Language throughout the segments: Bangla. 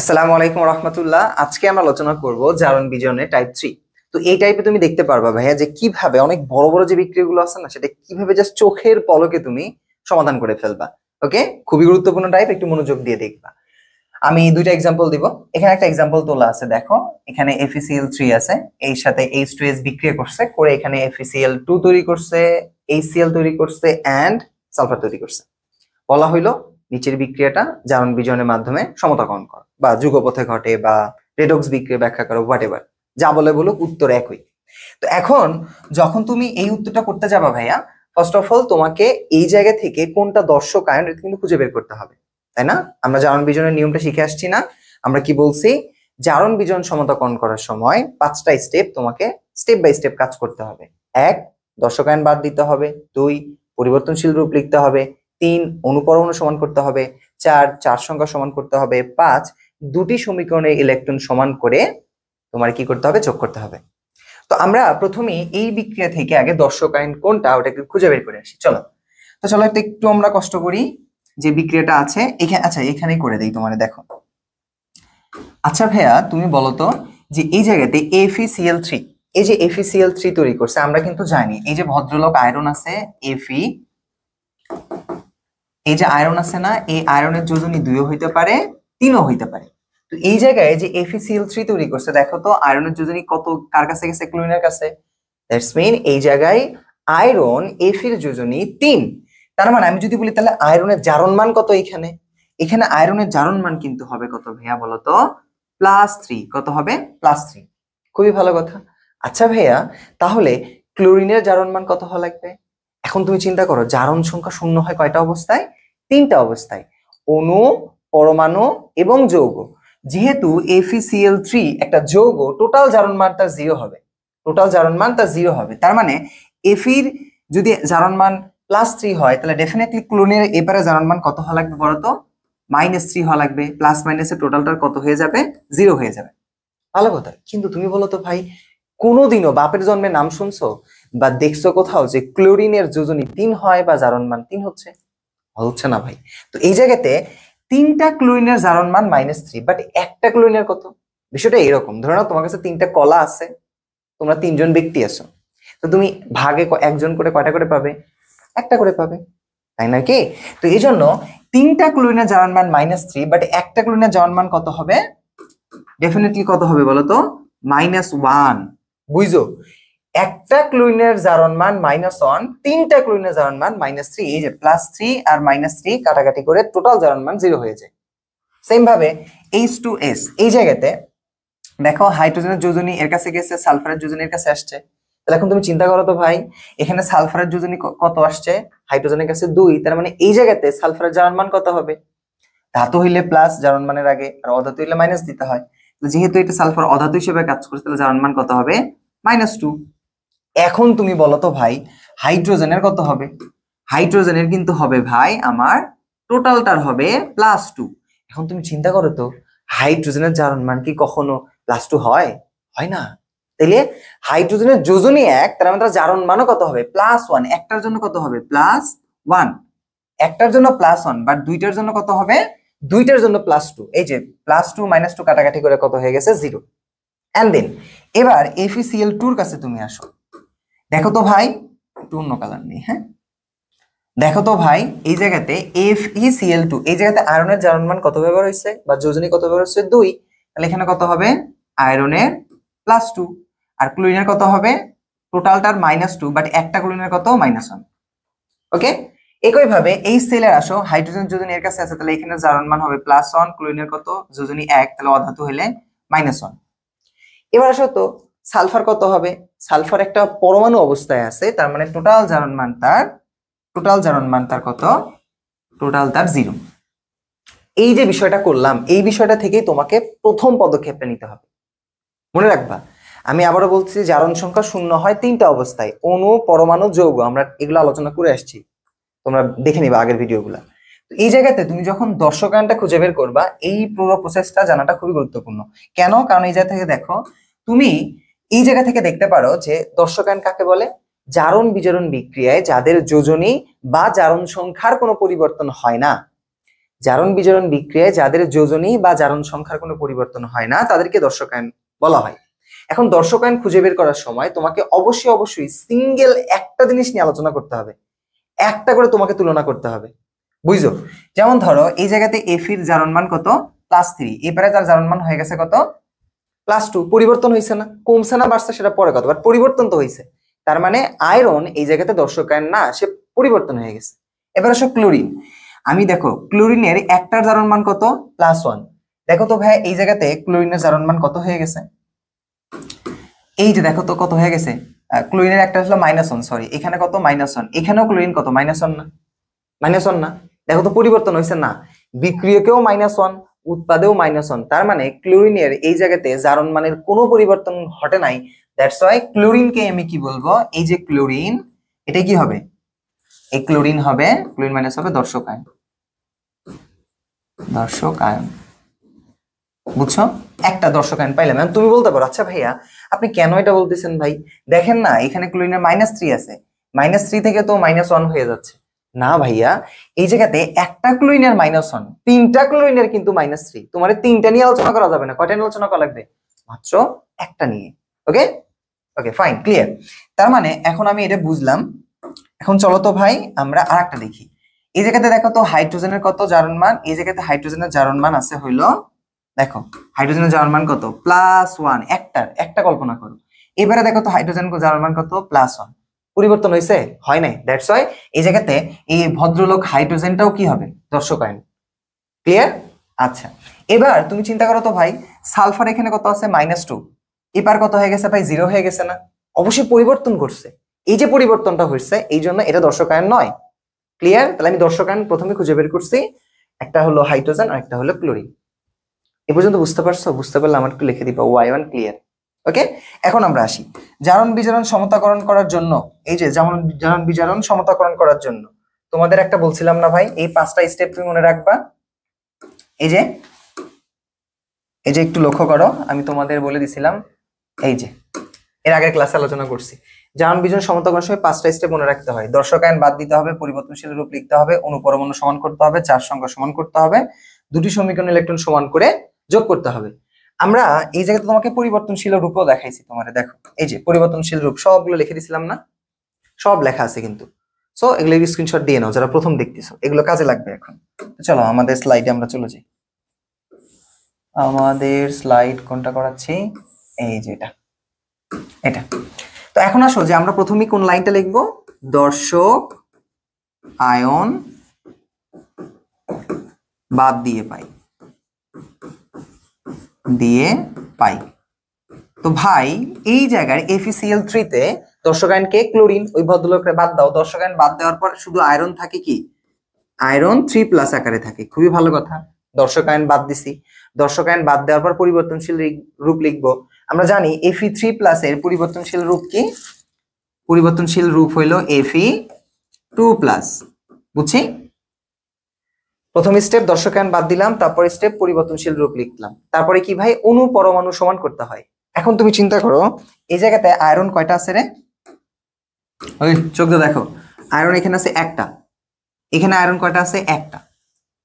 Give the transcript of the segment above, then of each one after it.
আসসালামু আলাইকুম রহমতুল্লাহ। আজকে আমরা আলোচনা করব জারণ বিজারণের টাইপ 3। তো এই টাইপে তুমি দেখতে পারবা ভাইয়া যে কিভাবে অনেক বড় বড় যে বিক্রিয়াগুলো আছে না, সেটা কিভাবে জাস্ট চোখের পলকে তুমি সমাধান করে ফেলবা। ওকে, খুবই গুরুত্বপূর্ণ টাইপ, একটু মনোযোগ দিয়ে দেখবা। আমি দুইটা এক্সাম্পল দিব। এখানে একটা এক্সাম্পল তোলা আছে, দেখো এখানে FeCl3 আছে, এর সাথে H2S বিক্রিয়া করছে, করে এখানে FeCl2 তৈরি করছে, HCl তৈরি করছে এন্ড সালফার তৈরি করছে। বলা হইলো নিচের বিক্রিয়াটা জারণ বিজারণের মাধ্যমে সমতাকরণ কর বা যুগপথে ঘটে বা রেডক্স বিক্রিয়া ব্যাখ্যা করো, হোয়াট এভার যা বলে বলুক, উত্তর একই। তো এখন যখন তুমি এই উত্তরটা করতে যাবা ভাইয়া, ফার্স্ট অফ অল তোমাকে এই জায়গা থেকে কোনটা দর্শক আয়ন এটা কিন্তু খুঁজে বের করতে হবে, তাই না? আমরা জারণ বিজারণের নিয়মটা শিখে আসছি না? আমরা কি বলছি, জারণ বিজারণ সমতাকরণ করার সময় 5টা স্টেপ তোমাকে স্টেপ বাই স্টেপ কাজ করতে হবে। 1, দর্শক আয়ন বাদ দিতে হবে। 2, পরিবর্তনশীল রূপ লিখতে হবে। 3, অনুপরমাণু সমান করতে হবে। 4, চার সংখ্যা সমান করতে হবে। 5, দুটি সমীকরণের ইলেকট্রন সমান করে তোমার কি করতে হবে, যোগ করতে হবে। তো আমরা প্রথমে এই বিক্রিয়া থেকে আগে দর্শক আয়ন কোনটা ওটাকে খুঁজে বের করে আসি। চলো একটু আমরা কষ্ট করি। যে বিক্রিয়াটা আছে এখানে, আচ্ছা এখানেই করে দেই তোমার, দেখো। আচ্ছা ভাইয়া তুমি বলো তো, যে এই জায়গাতে FeCl3, এই যে FeCl3 তৈরি করছে, আমরা কিন্তু জানি এই যে ভদ্রলোক আয়রন আছে Fe, এই যে আয়রন আছে না, এই আয়রনের যোজনী 2ও হইতে পারে, 3ও হইতে পারে। তো এই জায়গায় যে FeCl3 তৈরি করছে, দেখো তো আয়রনের যোজনী কত, কার কাছে গেছে, ক্লোরিনের কাছে। দ্যাটস মিন এই জায়গায় আয়রন Fe এর যোজনী 3। তার মানে আমি যদি বলি তাহলে আয়রনের জারণ মান কত, এখানে আয়রনের জারণ মান কিন্তু হবে কত ভাইয়া বলো তো, +3। কত হবে? +3। খুবই ভালো কথা। আচ্ছা ভাইয়া তাহলে ক্লোরিনের জারণ মান কত হওয়া লাগবে? এখন তুমি চিন্তা করো, জারণ সংখ্যা শূন্য হয় কয়টা অবস্থায়? 3টা অবস্থায়, অণু, পরমাণু এবং যৌগ। যেহেতু FeCl3 একটা যৌগ, টোটাল জারণ মান তার 0 হবে, তার মানে Feর যদি জারণ মান +3 হয়, তাহলে ডেফিনেটলি ক্লোরিনের এবারে জারণ মান কত হওয়া লাগবে বলো তো? -3 হওয়া লাগবে। প্লাস মাইনাসের টোটালটার কত হয়ে যাবে? 0 হয়ে যাবে। ভালো কথা। কিন্তু তুমি বলো তো ভাই, কোনোদিনও বাপের জন্মে নাম শুনছো বা দেখছো কোথাও যে ক্লোরিনের যোজনী 3 হয় বা জারণ মান 3 হচ্ছে? হচ্ছে না ভাই। তো এই জায়গাতে 3টা ক্লোরিনের জারণ মান -3, বাট একটা ক্লোরিনের কত? বিষয়টা এরকম, ধরো না তোমার কাছে 3টা কলা আছে, তোমরা 3জন ব্যক্তি আছো, তো তুমি ভাগে একজন করে কয়টা করে পাবে? একটা করে পাবে, তাই না কি? তো এই জন্য 3টা ক্লোরিনের জারণ মান -3, বাট একটা ক্লোরিনের জারণ মান কত হবে? ডেফিনেটলি কত হবে বলো তো? -1। বুঝছো? একটা ক্লোরিনের জারণ মান -1, 3টা ক্লোরিনের জারণ মান -3। এই যে +3 আর -3 কাটাকাটি করে টোটাল জারণ মান 0 হয়ে যায়। সেম ভাবে H2S, এই জায়গাতে দেখো হাইড্রোজেনের যোজনী এর কাছে গেছে, সালফারের যোজনী এর কাছে আসছে। তাহলে এখন তুমি চিন্তা করো তো ভাই, এখানে সালফারের যোজনী কত আসছে? হাইড্রোজেনের কাছে 2। তার মানে এই জায়গাতে সালফারের জারণ মান কত হবে? ধাতু হইলে প্লাস জারণ মানের আগে, আর অধাতু হইলে মাইনাস দিতে হয়। যেহেতু এটা সালফার অধাতু হিসেবে কাজ করছে, তাহলে জারণ মান কত হবে? -2। এখন তুমি বলো তো ভাই, হাইড্রোজেনের কত হবে? হাইড্রোজেনের কিন্তু হবে ভাই আমার টোটালটার হবে +2। এখন তুমি চিন্তা করো তো, হাইড্রোজেনের জারণ মান কি কখনো +2 হয়? হয় না। তাইলে হাইড্রোজেনের যোজনী 1, তার মানে তার জারণ মানও কত হবে? +1। একটার জন্য কত হবে? +1। একটার জন্য +1, বাট দুইটার জন্য কত হবে? দুইটার জন্য +2। এই যে +2 -2 কাটাকাটি করে কত হয়ে গেছে? 0। এন্ড দেন এবার FeCl2 এর কাছে তুমি আসো। দেখো তো ভাই, একটু অন্য কালার নেই, হ্যাঁ দেখো তো ভাই, এই জায়গাতে FeCl2, এই জায়গাতে আয়রনের জারণ মান কত ব্যবহার হয়েছে বা যোজনী কত ব্যবহার হয়েছে? 2। তাহলে এখানে কত হবে? আয়রনের +2। আর ক্লোরিনের কত হবে? টোটালটার -2, বাট একটা ক্লোরিনের কত? -1। ওকে, একই ভাবে এই সেলের আসো, হাইড্রোজেন যোজনী এর কাছে আছে, তাহলে এখানে জারণ মান হবে +1, ক্লোরিনের কত? যোজনী 1, তাহলে অধাতু হলে -1। এবার আসো তো সালফার কত হবে? সালফার একটা পরমাণু অবস্থায় আছে, তার মানে টোটাল জারণ মান তার কত? টোটাল তার 0। এই যে বিষয়টা করলাম, এই বিষয়টা থেকেই তোমাকে প্রথম পদক্ষেপটা নিতে হবে। মনে রাখবা, আমি আবারও বলছি, জারণ সংখ্যা শূন্য হয় 3টা অবস্থায়, অণু, পরমাণু, যৌগ। আমরা এগুলো আলোচনা করে আসছি, তোমরা দেখে নিবা আগের ভিডিওগুলো। তো এই জায়গাতে তুমি যখন দর্শক আয়নটা খুঁজে বের করবা, এই পুরো প্রসেসটা জানাটা খুবই গুরুত্বপূর্ণ। কেন? কারণ এই জায়গা থেকে দেখো, তুমি এই জায়গা থেকে দেখতে পারো যে দর্শক আয়ন কাকে বলে? জারণ বিজারণ বিক্রিয়ায় যাদের যোজনী বা জারণ সংখ্যার কোনো পরিবর্তন হয় না, জারণ বিজারণ বিক্রিয়ায় যাদের যোজনী বা জারণ সংখ্যার কোনো পরিবর্তন হয় না তাদেরকে দর্শকায়ন বলা হয়। এখন দর্শকায়ন খুঁজে বের করার সময় তোমাকে অবশ্যই সিঙ্গেল একটা জিনিস নিয়ে আলোচনা করতে হবে, একটা করে তোমাকে তুলনা করতে হবে, বুঝছো? যেমন ধরো এই জায়গাতে এফ এর জারণ মান কত, +3, এবারে তার জারণ মান হয়ে গেছে কত, +2। পরিবর্তন হয়েছে না, কমছে না বাড়ছে সেটা পরে কথা, বাট পরিবর্তন তো হয়েছে। তার মানে আয়রন এই জায়গাতে দর্শকায়ন না, সে পরিবর্তন হয়ে গেছে। এবার আসো ক্লোরিন। আমি দেখো ক্লোরিনের একটার জারণ মান কত, +1। দেখো তো ভাই এই জায়গাতে ক্লোরিনের জারণ মান কত হয়ে গেছে, এই যে দেখো তো কত হয়ে গেছে, ক্লোরিনের একটা হলো -1, সরি এখানে কত -1, এখানেও ক্লোরিন কত -1 না, -1 না। দেখো তো পরিবর্তন হয়েছে না, বিক্রিয়কেও -1, উৎপাদেও -1। তার মানে ক্লোরিনের এই জায়গাতে জারণ মানের কোনো পরিবর্তন ঘটে নাই। দ্যাটস ওয়াই ক্লোরিনকে আমি কি বলবো, এই যে ক্লোরিন, এটা কি হবে, এই ক্লোরিন হবে, ক্লোরিন মাইনাস হবে দর্শকায়ন, দর্শকায়ন, বুঝছো? একটা দর্শকায়ন পাইলাম। তুমি বলতে পারো আচ্ছা ভাইয়া আপনি কেন এটা বলতেছেন ভাই, দেখেন না এখানে ক্লোরিনের -3 আছে, -3 থেকে তো -1 হয়ে যাচ্ছে। না ভাইয়া, এই জায়গাতে একটা ক্লোরিনের -1, তিনটা ক্লোরিনের কিন্তু -3। তোমার তিনটা নিয়ে আলোচনা করা যাবে না, কয়টা নিয়ে আলোচনা করা লাগবে, মাত্র একটা নিয়ে। ওকে ওকে ফাইন, ক্লিয়ার। তার মানে এখন আমি এটা বুঝলাম। এখন চলো তো ভাই আমরা আরেকটা দেখি। এই জায়গাতে দেখো তো হাইড্রোজেনের কত জারণ মান, এই জায়গাতে হাইড্রোজেনের জারণ মান আছে হইলো, দেখো হাইড্রোজেনের জারণ মান কত, +1, একটা কল্পনা করো। এবারে দেখো তো হাইড্রোজেন জারণ মান কত, +1। পরিবর্তন হয়েছে, হয় নাই। দ্যাটস ওয়াই এই জায়গাতে এই ভদ্রলোক হাইড্রোজেনটাও কি হবে, দর্শকায়ন। ক্লিয়ার? আচ্ছা এবার তুমি চিন্তা করো তো ভাই, সালফার এখানে কত আছে, -2, এবার কত হয়ে গেছে ভাই, 0 হয়ে গেছে না? অবশ্যই পরিবর্তন করছে। এই যে পরিবর্তনটা হয়েছে এই জন্য এটা দর্শকায়ন নয়। ক্লিয়ার? তাহলে আমি দর্শকায়ন প্রথমে খুঁজে বের করছি, একটা হলো হাইড্রোজেন আর একটা হলো ক্লোরিন। এ পর্যন্ত বুঝতে পারছো? বুঝতে পারলে আমার একটু লিখে দিবা Y1 ক্লিয়ার। ওকে, এখন আমরা আসি জারণ বিজারণ সমতাকরণ করার জন্য। এই যে যেমন জারণ বিজারণ সমতাকরণ করার জন্য তোমাদের একটা বলছিলাম না ভাই, এই 5টা স্টেপ তুমি মনে রাখবা। এই যে একটু লক্ষ্য করো, আমি তোমাদের বলে দিছিলাম, এই যে এর আগের ক্লাসে আলোচনা করছি, জারণ বিজারণ সমতাকরণের সময় 5টা স্টেপ মনে রাখতে হয়। দর্শকায়ন বাদ দিতে হবে, পরিবর্তনশীল রূপ লিখতে হবে, অণু পরমাণু সমান করতে হবে, চার সংখ্যা সমান করতে হবে, দুটি সমীকরণ ইলেকট্রন সমান করে যোগ করতে হবে। আমরা এই জায়গাতে তোমাকে পরিবর্তনশীল রূপও দেখাইছি তোমারে, দেখো এই যে পরিবর্তনশীল রূপ সবগুলো লিখে দিছিলাম না, সব লেখা আছে কিন্তু। সো এগুলো স্ক্রিনশট দিয়ে নাও যারা প্রথম দেখতেছো, এগুলো কাজে লাগবে। এখন চলো আমাদের স্লাইডে আমরা চলে যাই। আমাদের স্লাইড কোনটা করাচ্ছি, এই যে এটা। তো এখন আসো যে আমরা প্রথমেই কোন লাইনটা লিখবো, দর্শক আয়ন বাদ দিয়ে পাই। তো ভাই এই জায়গায় FeCl3 তে দর্শকায়ন কে, ক্লোরিন, ওই ভদ্রলোকরে বাদ দাও। দর্শকায়ন বাদ দেওয়ার পর শুধু আয়রন থাকে কি, আয়রন 3+ আকারে থাকে। খুবই ভালো কথা, দর্শকায়ন বাদ দিছি। দর্শকায়ন বাদ দেওয়ার পর পরিবর্তনশীল রূপ লিখবো। আমরা জানি Fe3+ এর পরিবর্তনশীল রূপ কি, পরিবর্তনশীল রূপ হইল Fe2+। বুঝছি? প্রথম স্টেপ দর্শকায়ন বাদ দিলাম, তারপর স্টেপ পরিবর্তনশীল রূপ লিখলাম। তারপরে কি ভাই, অণু পরমাণু সমান করতে হয়। এখন তুমি চিন্তা করো এই জায়গাতে আয়রন কয়টা আছে রে, ওই চোখ দিয়ে দেখো, আয়রন এখানে আছে একটা, এখানে আয়রন কয়টা আছে, একটা,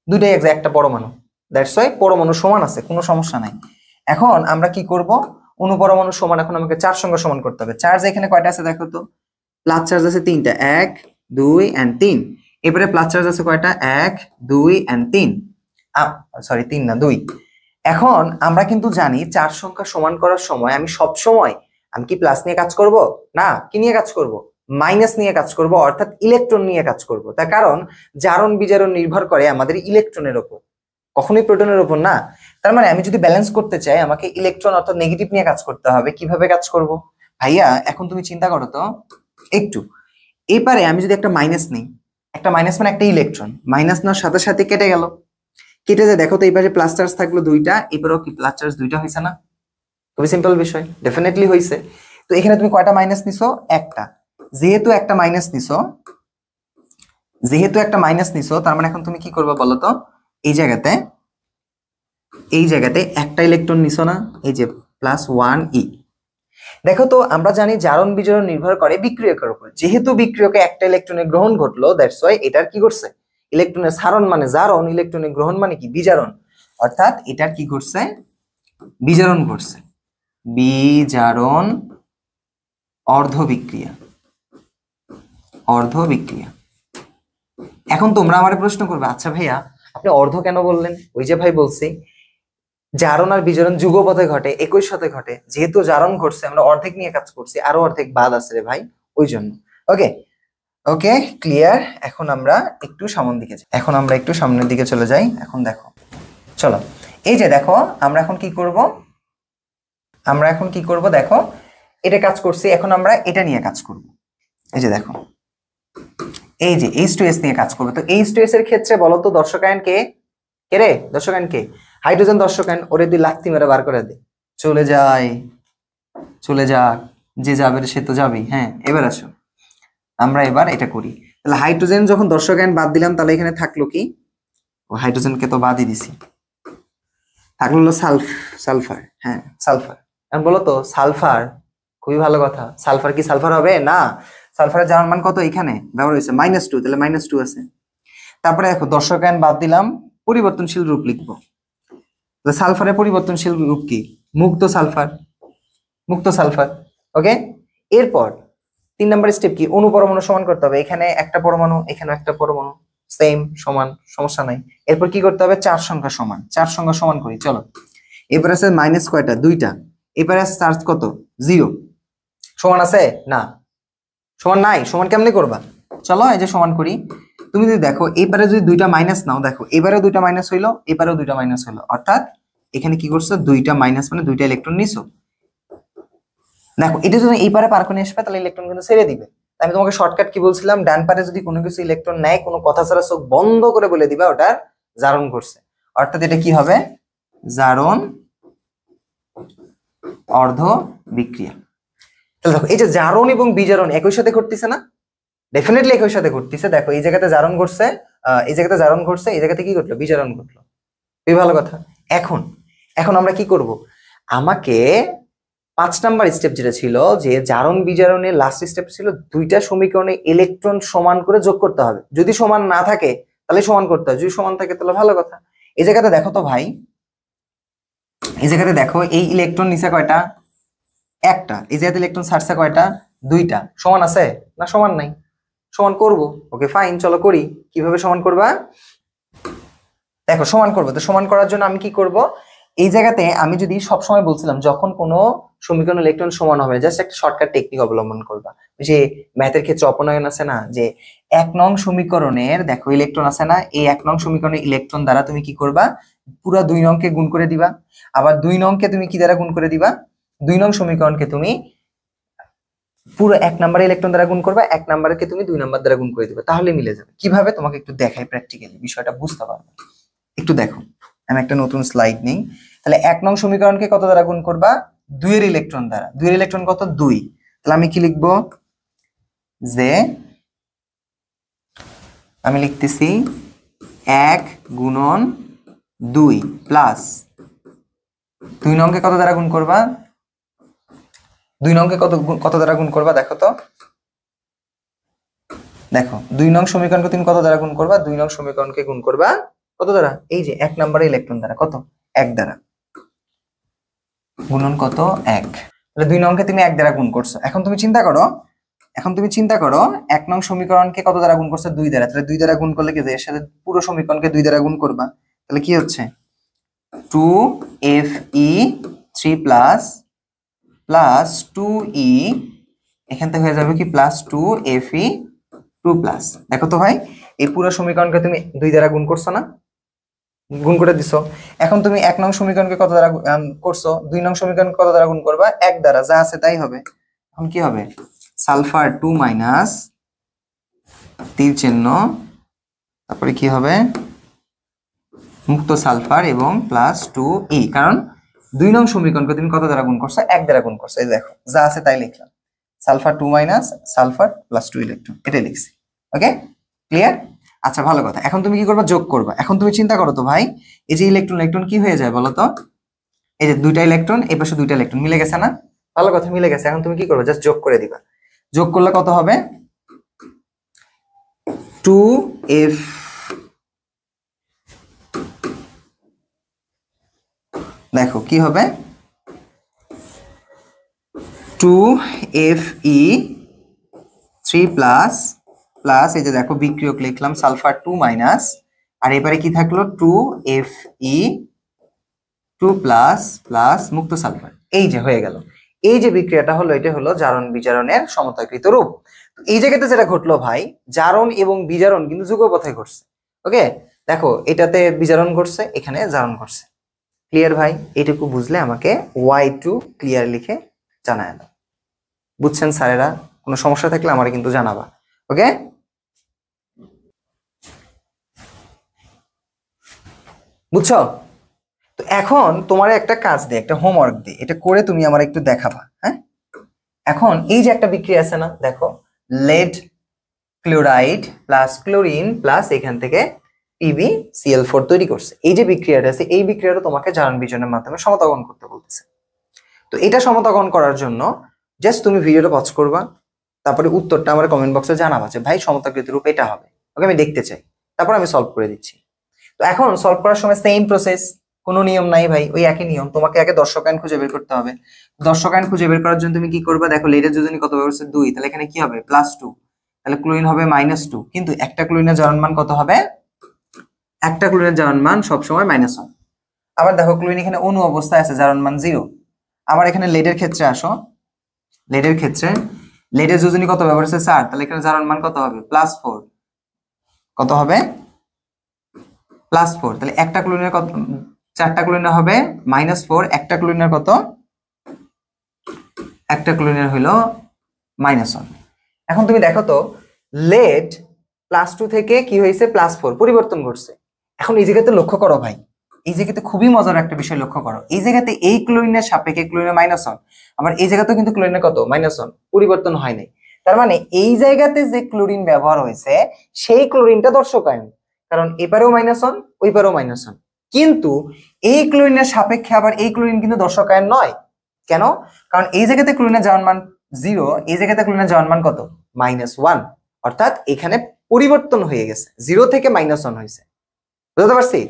দুইটাই একটা পরমাণু। দ্যাটস ওয়াই পরমাণু সমান আছে, কোনো সমস্যা নাই। এখন আমরা কি করব, অণু পরমাণু সমান, এখন আমাকে চার সংখ্যা সমান করতে হবে। চার্জ এখানে কয়টা আছে দেখো তো, প্লাস চার্জ আছে 3টা, 1 2 and 3। এবারে প্লাস চার্জ আছে কয়টা, 1 2 and 3, সরি 3 না 2। এখন আমরা কিন্তু জানি চার সংখ্যা সমান করার সময় আমি সব সময় আমি কি প্লাস নিয়ে কাজ করব না, কি নিয়ে কাজ করব, মাইনাস নিয়ে কাজ করব, অর্থাৎ ইলেকট্রন নিয়ে কাজ করব। তার কারণ জারণ বিজারণ নির্ভর করে আমাদের ইলেকট্রনের উপর, কখনোই প্রোটনের উপর না। তার মানে আমি যদি ব্যালেন্স করতে চাই আমাকে ইলেকট্রন অর্থাৎ নেগেটিভ নিয়ে কাজ করতে হবে। কিভাবে কাজ করব ভাইয়া, এখন তুমি চিন্তা করো তো একটু, এবারে আমি যদি একটা মাইনাস নিই, একটা মাইনাস মানে একটা ইলেকট্রন, মাইনাস নেওয়ার সাথে সাথে কেটে গেল, কেটে যায়। দেখো তো এই পাশে প্লাস চার্জ থাকলো 2টা, এবারেও কি প্লাস চার্জ 2টা হয়েছে না? খুবই সিম্পল বিষয়, ডেফিনেটলি হয়েছে। তো এখানে তুমি কয়টা মাইনাস নিছো, একটা। যেহেতু একটা মাইনাস নিছো, তার মানে এখন তুমি কি করবে বলো তো, এই জায়গাতে একটা ইলেকট্রন নিছো না, এই যে +1e। দেখো তো আমরা জানি জারণ বিজারণ নির্ভর করে বিক্রিয়কের উপর, যেহেতু বিক্রিয়কে একটা ইলেকট্রনের গ্রহণ ঘটলো, দ্যাটস ওয়াই এটার কি করছে, ইলেকট্রনের সারণ মানে জারণ, ইলেকট্রনের গ্রহণ মানে কি বিজারণ, অর্থাৎ এটা কি করছে বিজারণ করছে, বিজারণ অর্ধ বিক্রিয়া, অর্ধ বিক্রিয়া। এখন তোমরা আমারে প্রশ্ন করবে, আচ্ছা ভাইয়া আপনি অর্ধ কেন বললেন? ওই যে ভাই বলছি জারণ আর বিজারণ যুগপথে ঘটে, একই সাথে ঘটে, যেহেতু জারণ ঘটছে আমরা অর্ধেক নিয়ে কাজ করছি, আরো অর্ধেক বাদ আছে রে ভাই, ওই জন্য। ওকে ওকে ক্লিয়ার। এখন আমরা একটু সামনের দিকে যাই, এখন আমরা একটু সামনের দিকে চলে যাই। এখন দেখো, চলো এই যে দেখো আমরা এখন কি করব, আমরা এখন কি করব দেখো, এটা কাজ করছি, এখন আমরা এটা নিয়ে কাজ করব। এই যে দেখো, এই যে H2S নিয়ে কাজ করবে। তো H2S এর ক্ষেত্রে বলো তো দর্শকায়ন কে, কে রে দর্শকায়ন কে? হাইড্রোজেন দর্শকায়ন। ওরে তুই লাথি মেরে বার করে দে, চলে যায়, চলে যাক, যে যাবে সে তো যাবেই। হ্যাঁ এবার আসো আমরা এবার এটা করি। তাহলে হাইড্রোজেন যখন দর্শকায়ন বাদ দিলাম তাহলে এখানে থাকলো কি, ও হাইড্রোজেনকে তো বাদই দিছি, থাকলো হলো সালফার। হ্যাঁ সালফার। এখন বলো তো সালফার, খুবই ভালো কথা, সালফার কি সালফার হবে না? সালফারের জারণ মান কত এখানে ব্যবহার হয়েছে -2, তাহলে -2 আছে। তারপরে দেখো দর্শকায়ন বাদ দিলাম, পরিবর্তনশীল রূপ লিখবো। তাহলে সালফারের পরিবর্তনশীল রূপ কি? মুক্ত সালফার, মুক্ত সালফার। ওকে, এরপর 3 নম্বর স্টেপ কি, অণু পরমাণু সমান করতে হবে। এখানে একটা পরমাণু, এখানে একটা পরমাণু, সেম সমান, সমস্যা নাই। এরপর কি করতে হবে, 4 সংখ্যা সমান, 4 সংখ্যা সমান করি। চলো এবার আছে মাইনাস কয়টা, 2টা। এবারে আছে চার্জ কত, 0। সমান আছে না, সমান নাই, সমান কেমনে করবা? চলো এই যে সমান করি। তুমি যদি দেখো এবারে যদি 2টা মাইনাস নাও, দেখো এবারেও 2টা মাইনাস হইলো, এবারেও 2টা মাইনাস হইলো, অর্থাৎ এখানে কি করছো, 2টা মাইনাস মানে 2টা ইলেকট্রন নিছো। দেখো এটা যদি এই পারে পার করে আসবে তাহলে ইলেকট্রন কিন্তু ছেড়ে দিবে। আমি তোমাকে শর্টকাট কি বলছিলাম, ডান পারে যদি কোনো কিছু ইলেকট্রন নেয়, কোনো কথা ছাড়া চোখ বন্ধ করে বলে দিবা ওটার জারণ করছে, অর্থাৎ এটা কি হবে, জারণ অর্ধ বিক্রিয়া। তাহলে দেখো এই যে জারণ এবং বিজারণ একই সাথে ঘটতেছে না, ডেফিনেটলি একই সাথে ঘটতেছে। দেখো এই জায়গাতে জারণ ঘটছে, এই জায়গাতে জারণ ঘটছে, এই জায়গাতে কি ঘটলো, বিজারণ ঘটলো। খুবই ভালো কথা। এখন এখন আমরা কি করব, আমাকে 5 নাম্বার স্টেপ যেটা ছিল, যে জারণ বিজারণের লাস্ট স্টেপ ছিল 2টা সমীকরণে ইলেকট্রন সমান করে যোগ করতে হবে। যদি সমান না থাকে তাহলে সমান করতে হবে, যদি সমান থাকে তাহলে ভালো কথা। এই জায়গাতে দেখো তো ভাই, এই জায়গাতে দেখো এই ইলেকট্রন নিচে কয়টা, একটা। এই জায়গাতে ইলেকট্রন ছাড়ছে কয়টা, 2টা। সমান আছে না, সমান নাই, সমান করব। ওকে ফাইন, চলো করি। কিভাবে সমান করবা, দেখো সমান করবো। তো সমান করার জন্য আমি কি করব, এই জায়গাতে আমি যদি সবসময় বলছিলাম যখন কোনো সমীকরণ ইলেকট্রন সমান হবে, জাস্ট একটা শর্টকাট টেকনিক অবলম্বন করবা। যে ম্যাথের ক্ষেত্রে অপনয়ন আছে না, যে 1 নং সমীকরণের দেখো ইলেকট্রন আছে না, এই 1 নং সমীকরণের ইলেকট্রন দ্বারা তুমি কি করবা, পুরো 2 নংকে গুণ করে দিবা। আবার 2 নংকে তুমি কি দ্বারা গুণ করে দিবা, 2 নং সমীকরণকে তুমি পুরো 1 নাম্বার ইলেকট্রন দ্বারা গুণ করবা, 1 নাম্বারকে তুমি 2 নাম্বার দ্বারা গুণ করে দিবা, তাহলে মিলে যাবে। কিভাবে তোমাকে একটু দেখাই, প্র্যাকটিক্যালি বিষয়টা বুঝতে পারবে। একটু দেখো, আমি একটা নতুন স্লাইড নেই। তাহলে 1 নং সমীকরণকে কত দ্বারা গুণ করবা, 2 এর ইলেকট্রন দ্বারা। 2 এর ইলেকট্রন কত, 2। তাহলে আমি কি লিখবো, যে আমি লিখতেছি 1 গুণন 2 প্লাস 2 নংকে কত দ্বারা গুণ করবা, 2 নংকে কত দ্বারা গুণ করবা, দেখো তো, দেখো 2 নং সমীকরণকে তুমি কত দ্বারা গুণ করবা, 2 নং সমীকরণকে গুণ করবা কত দ্বারা, এই যে 1 নম্বরে ইলেকট্রন দ্বারা, কত, 1 দ্বারা, গুণন কত, 1। তাহলে 2 নংকে তুমি 1 দ্বারা গুণ করছো। এখন তুমি চিন্তা করো, 1 নং সমীকরণকে কত দ্বারা গুণ করছো, 2 দ্বারা। তাহলে 2 দ্বারা গুণ করলে কি, এর সাথে পুরো সমীকরণকে 2 দ্বারা গুণ করবা, তাহলে কি হচ্ছে, 2Fe3 প্লাস 2E, এখান থেকে হয়ে যাবে কি প্লাস 2Fe2 প্লাস। দেখো তো ভাই, এই পুরো সমীকরণকে তুমি 2 দ্বারা গুণ করছো না, গুণ করে দিছো। এখন তুমি 1 নং সমীকরণকে কত দ্বারা করছো, 2 নং সমীকরণ কত দ্বারা গুণ করবা, 1 দ্বারা, যা আছে তাই হবে। এখন কি হবে, সালফার 2 মাইনাস তীর চিহ্ন, তারপরে কি হবে, মুক্ত সালফার এবং প্লাস 2E, কারণ 2 নং সমীকরণকে তুমি কত দ্বারা গুণ করছো, 1 দ্বারা গুণ করছো। এই দেখো যা আছে তাই লিখলাম, sulphur 2 minus sulphur plus 2 electron, এটাই লিখছি। Okay clear. আচ্ছা ভালো কথা। এখন তুমি কি করবা, যোগ করবা। এখন তুমি চিন্তা করো তো ভাই, এই যে ইলেকট্রন কি হয়ে যায় বলো তো, এই যে 2টা ইলেকট্রন, এই পাশে 2টা ইলেকট্রন মিলে গেছে না, ভালো কথা, মিলে গেছে। এখন তুমি কি করবে, জাস্ট যোগ করে দিবা। যোগ করলে কত হবে, দেখো কি হবে 2Fe3 প্লাস প্লাস এই যে দেখো বিক্রিয়ক লিখলাম সালফার 2 মাইনাস আর এবারে কি থাকলো 2Fe2 প্লাস প্লাস মুক্ত সালফার এই যে হয়ে গেল এই যে বিক্রিয়াটা হলো এটা হলো জারণ বিজারণের সমতাকৃত রূপ এই জায়গাতে যেটা ঘটলো ভাই জারণ এবং বিজারণ কিন্তু যুগপথে ঘটছে ওকে দেখো এটাতে বিজারণ ঘটছে এখানে জারণ ঘটছে ক্লিয়ার ভাই এটুকু বুঝলে আমাকে y2 ক্লিয়ার লিখে জানায় দাও বুঝছেন স্যারেরা কোনো সমস্যা থাকলে আমারে কিন্তু জানাবা ওকে বুঝছো তো এখন তোমার একটা কাজ দে একটা হোমওয়ার্ক দে এটা করে তুমি আমার একটু দেখাবা হ্যাঁ এখন এই যে একটা বিক্রিয়া আছে না দেখো lead chloride plus chlorine plus এখান থেকে PbCl4 তৈরি করছে এই যে বিক্রিয়াটা আছে এই বিক্রিয়াটা তোমাকে জারণ বিজারণের মাধ্যমে সমতাগ্রহণ করতে বলতেছে তো এটা সমতাগ্রহণ করার জন্য জাস্ট তুমি ভিডিওটা পজ করবা তারপরে উত্তরটা আমার কমেন্ট বক্সে জানাবা যে ভাই সমতাকৃত রূপ এটা হবে ওকে আমি দেখতে চাই তারপর আমি সলভ করে দিচ্ছি তো এখন সলভ করার সময় সেম প্রসেস কোনো নিয়ম নাই ভাই ওই একই নিয়ম তোমাকে আগে দর্শকায়ন খুঁজে বের করতে হবে দর্শকায়ন খুঁজে বের করার জন্য তুমি কি করবে দেখো লেডের যোজনী কত ব্যবস্থা 2 তাহলে এখানে কি হবে +2 তাহলে ক্লোরিন হবে -2 কিন্তু একটা ক্লোরিনের জারণ মান কত হবে একটা ক্লোরিনের জারণ মান সব সময় -1 আবার দেখো ক্লোরিন এখানে অণু অবস্থায় আছে জারণ মান 0 আবার এখানে লেডের ক্ষেত্রে আসো লেডের ক্ষেত্রে লেডের যোজনী কত ব্যবহার আছে 4 তাহলে এখানে জারণ মান কত হবে +4 কত হবে +4 তাহলে একটা ক্লোরিনের কত চারটা ক্লোরিনের হবে -4 একটা ক্লোরিনের কত একটা ক্লোরিনের হলো -1 এখন তুমি দেখো তো লেড +2 থেকে কি হয়েছে +4 পরিবর্তন ঘটছে এখন এই জায়গাতে লক্ষ্য করো ভাই এই জায়গাতে খুবই মজার একটা বিষয় লক্ষ্য করো এই জায়গাতে এই ক্লোরিনের সাপেক্ষে ক্লোরিনের -1 আবার এই জায়গাতেও কিন্তু ক্লোরিনের কত -1 পরিবর্তন হয় নাই তার মানে এই জায়গাতে যে ক্লোরিন ব্যবহার হয়েছে সেই ক্লোরিনটা দর্শকায়ন কারণ এপারেও -1 ওই পারেও -1 কিন্তু এই ক্লোরিনের সাপেক্ষে আবার এই ক্লোরিন কিন্তু দর্শকায়ন নয় কেন কারণ এই জায়গাতে ক্লোরিনের জারণ মান 0 এই জায়গাতে ক্লোরিনের জারণ মান কত -1 অর্থাৎ এখানে পরিবর্তন হয়ে গেছে 0 থেকে -1 হয়েছে বুঝতে পারছি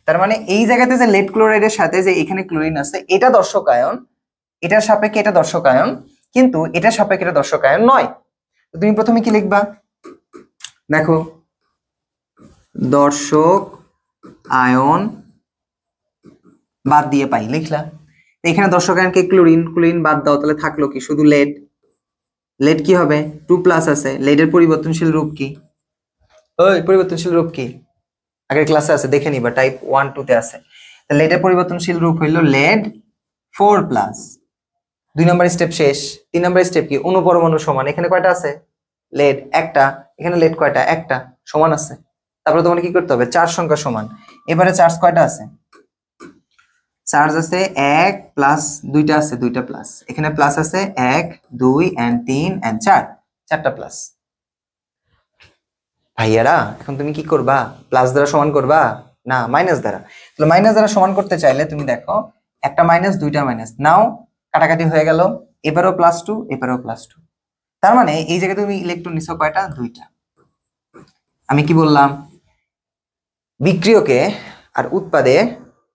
তার মানে এই জায়গাতে যে লেড ক্লোরাইডের সাথে যে এখানে ক্লোরিন আছে এটা দর্শকায়ন এটার সাপেক্ষে এটা দর্শকায়ন কিন্তু এটার সাপেক্ষে এটা দর্শকায়ন নয় তুমি প্রথমে কি লিখবা দেখো দর্শক আয়ন বাদ দিয়ে পাই লিখলা এখানে দর্শকায়নকে ক্লোরিন ক্লোরিন বাদ দাও তাহলে থাকলো কি শুধু লেড লেড কি হবে 2+ আছে লেডের পরিবর্তনশীল রূপ কি ওই পরিবর্তনশীল রূপ কি আগের ক্লাসে আছে দেখে নিবা টাইপ 1 2 তে আছে তাহলে লেডের পরিবর্তনশীল রূপ হইলো লেড 4+ 2 নম্বর স্টেপ শেষ 3 নম্বর স্টেপ কি অণু পরমাণু সমান এখানে কয়টা আছে লেড একটা এখানে লেড কয়টা একটা সমান আছে তারপরে তোমাকে কি করতে হবে চার সংখ্যা সমান এবারে চার্জ কয়টা আছে চার্জ আছে 1 প্লাস দুইটা আছে দুইটা প্লাস এখানে প্লাস আছে 1 2 and 3 and 4 চারটা প্লাস ভাইয়ারা এখন তুমি কি করবা প্লাস দ্বারা সমান করবা না মাইনাস দ্বারা তাহলে মাইনাস দ্বারা সমান করতে চাইলে তুমি দেখো একটা মাইনাস দুইটা মাইনাস নাও কাটাকাটি হয়ে গেল এবারেও +2 এবারেও +2 তার মানে এই জায়গায় তুমি ইলেকট্রন নিছো কয়টা দুইটা আমি কি বললাম বিক্রিয়কে আর উৎপাদে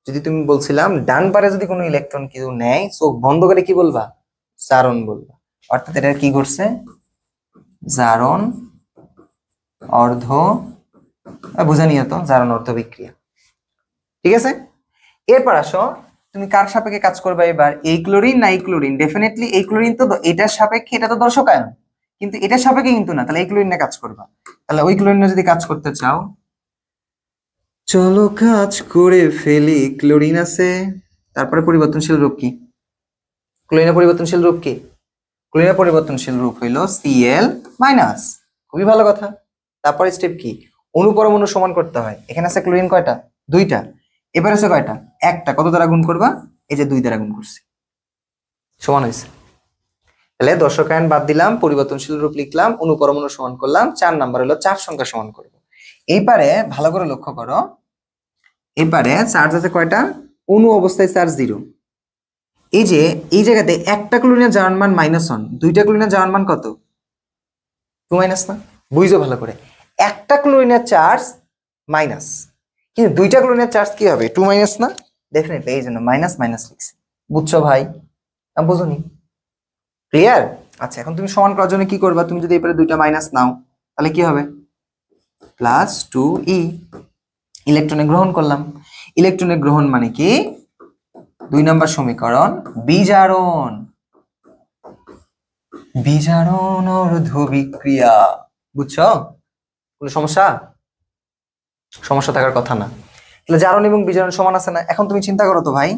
যদি তুমি বলছিলাম ডান পারে যদি কোনো ইলেকট্রন কেউ নেয় চোখ বন্ধ করে কি বলবা জারণ বলবা অর্থাৎ এটা কি ঘটছে জারণ অর্ধ বুঝা নিয়ে তো জারণ অর্ধ বিক্রিয়া ঠিক আছে এরপর আসো তুমি কার সাপেক্ষে কাজ করবে এবার এই ক্লোরিন না এই ক্লোরিন ডেফিনেটলি এই ক্লোরিন তো এটার সাপেক্ষে এটা তো দর্শকায়ন কিন্তু এটার সাপেক্ষে কিন্তু না তাহলে এই ক্লোরিনে কাজ করবা তাহলে ওই ক্লোরিনে যদি কাজ করতে চাও চলো কাজ করে ফেলি ক্লোরিন আছে তারপরে পরিবর্তনশীল রূপ কি ক্লোরিনের পরিবর্তনশীল রূপ কি ক্লোরিনের পরিবর্তনশীল রূপ হইলো Cl-, খুবই ভালো কথা তারপরে স্টেপ কি অণু পরমাণু সমান করতে হয় এখানে আছে ক্লোরিন কয়টা দুইটা এবার আছে কয়টা একটা কত দ্বারা গুণ করবা এই যে 2 দ্বারা গুণ করছি সমান হয়েছে তাহলে দর্শকায়ন বাদ দিলাম পরিবর্তনশীল রূপ লিখলাম অণু পরমাণু সমান করলাম 4 নাম্বার হলো চার সংখ্যা সমান করব এইবারে ভালো করে লক্ষ্য করো এবারে চার্জ আছে কয়টা অণু অবস্থায় চার্জ 0 এই যে এই জায়গাতে একটা ক্লোরিনের জারণ মান -1 দুইটা ক্লোরিনের জারণ মান কত 2- না বুঝো ভালো করে একটা ক্লোরিনের চার্জ মাইনাস কিন্তু দুইটা ক্লোরিনের চার্জ কি হবে 2- না ডেফিনেটলি এই জন্য মাইনাস মাইনাস লিখছি। বুঝছো ভাই? বুঝুনি? ক্লিয়ার? আচ্ছা, এখন তুমি সমান করার জন্য কি করবা? তুমি যদি এবারে দুইটা মাইনাস নাও তাহলে কি হবে? Plus 2e। ইলেকট্রনে গ্রহণ করলাম। ইলেকট্রনে গ্রহণ মানে কি? 2 নম্বর সমীকরণ বিজারণ। বিজারণ অর্ধ বিক্রিয়া। বুঝছো? কোনো সমস্যা? সমস্যা থাকার কথা না। তাহলে জারণ এবং বিজারণ সমান আছে না? এখন তুমি চিন্তা করো তো ভাই,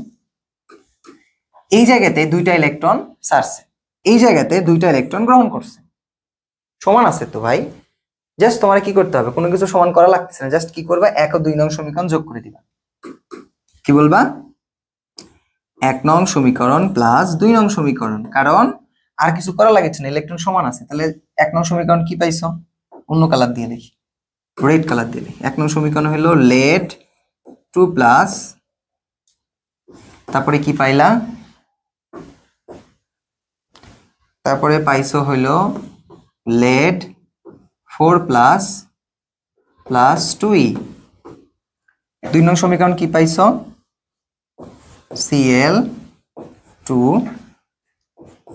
এই জায়গাতে দুইটা ইলেকট্রন ছাড়ছে, এই জায়গাতে দুইটা ইলেকট্রন গ্রহণ করছে, সমান আছে তো ভাই। জাস্ট তোমার কি করতে হবে? কোনো কিছু সমান করা লাগতেছে না, জাস্ট কি করবা? 1 ও 2 নং সমীকরণ যোগ করে দিবা। কি বলবা? 1 নং সমীকরণ প্লাস 2 নং সমীকরণ, কারণ আর কিছু করা লাগছে না, ইলেকট্রন সমান আছে। তাহলে 1 নং সমীকরণ কি পাইছো? অন্য কালার দিয়ে লিখি, রেড কালার দিয়ে লিখি। 1 নং সমীকরণ হলো লেড 2 প্লাস, তারপরে কি পাইলা? তারপরে পাইছো হইলো লেড 4 প্লাস প্লাস 2e। 2 নং সমীকরণ কি পাইছো? Cl2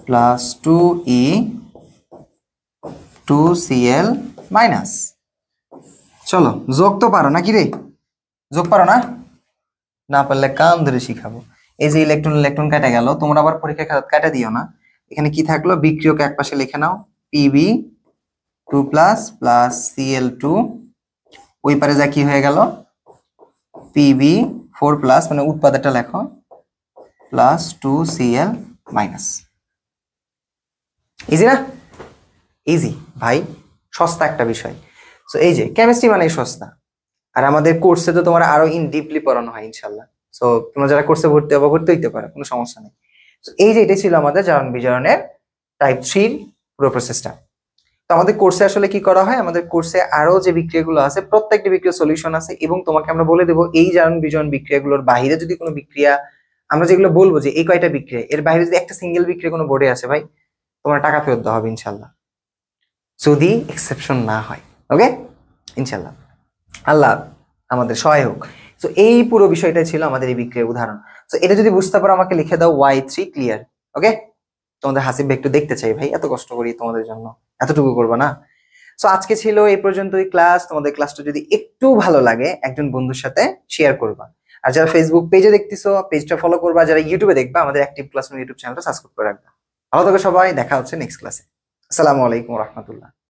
plus 2e 2Cl minus. চলো যোগ তো পারো নাকি রে? যোগ পারো না? না পারলে কান ধরে শিখাবো। এই যে ইলেকট্রন ইলেকট্রন কেটে গেল, তোমরা আবার পরীক্ষায় কাটা দিও না। এখানে কি থাকলো? বিক্রিয়ক এক পাশে লিখে নাও, Pb 2 প্লাস প্লাস Cl2, ওই পারে যা কি হয়ে গেল? Pb 4 প্লাস, মানে উৎপাদকটা লেখো, প্লাস 2Cl মাইনাস। ইজি না? ইজি ভাই, সস্তা একটা বিষয়। সো এই যে কেমিস্ট্রি মানে সস্তা। আর আমাদের কোর্সে তো তোমার আরো ইন ডিপলি পড়ানো হয় ইনশাল্লাহ। সো তোমরা যারা কোর্সে ভর্তি হবে ভর্তি হইতে পারো, কোনো সমস্যা নেই। তো এই যে এটা ছিল আমাদের জারণ বিজারণের টাইপ 3 পুরো প্রসেসটা। তো আমাদের কোর্সে আসলে কি করা হয়? আমাদের কোর্সে আরো যে বিক্রিয়াগুলো আছে প্রত্যেকটি বিক্রিয়ার সলিউশন আছে, এবং তোমাকে আমরা বলে দেবো এই জারণ বিজারণ বিক্রিয়াগুলোর বাইরে যদি কোনো বিক্রিয়া, আমরা যেগুলো বলবো যে এই কয়টা বিক্রিয়া, এর বাইরে যদি একটা সিঙ্গেল বিক্রিয়া কোনো বোর্ডে আছে ভাই, তোমার টাকা ফেরত দেওয়া হবে ইনশাল্লাহ, যদি এক্সেপশন না হয়। ওকে, ইনশাল্লাহ। আল্লাহ আমাদের সহায় হোক। তো এই পুরো বিষয়টা ছিল আমাদের এই বিক্রিয়ার উদাহরণ। তো এটা যদি বুঝতে পারো আমাকে লিখে দাও y3 ক্লিয়ার। ওকে, তোমাদের হাসিব ভাই একটু দেখতে চাই ভাই, এত কষ্ট করি তোমাদের জন্য, এতটুকু করবা না? সো আজকে ছিল এই পর্যন্তই ক্লাস। তোমাদের ক্লাসটা যদি একটু ভালো লাগে একজন বন্ধুর সাথে শেয়ার করবা, আর যারা ফেসবুক পেজে দেখতেছো পেজটা ফলো করবা, যারা ইউটিউবে দেখবা আমাদের অ্যাক্টিভ ক্লাসরুম ইউটিউব চ্যানেলটা সাবস্ক্রাইব করে রাখবা। ভালো থাকো সবাই, দেখা হচ্ছে নেক্সট ক্লাসে। আসসালামু আলাইকুম ওয়া রাহমাতুল্লাহ।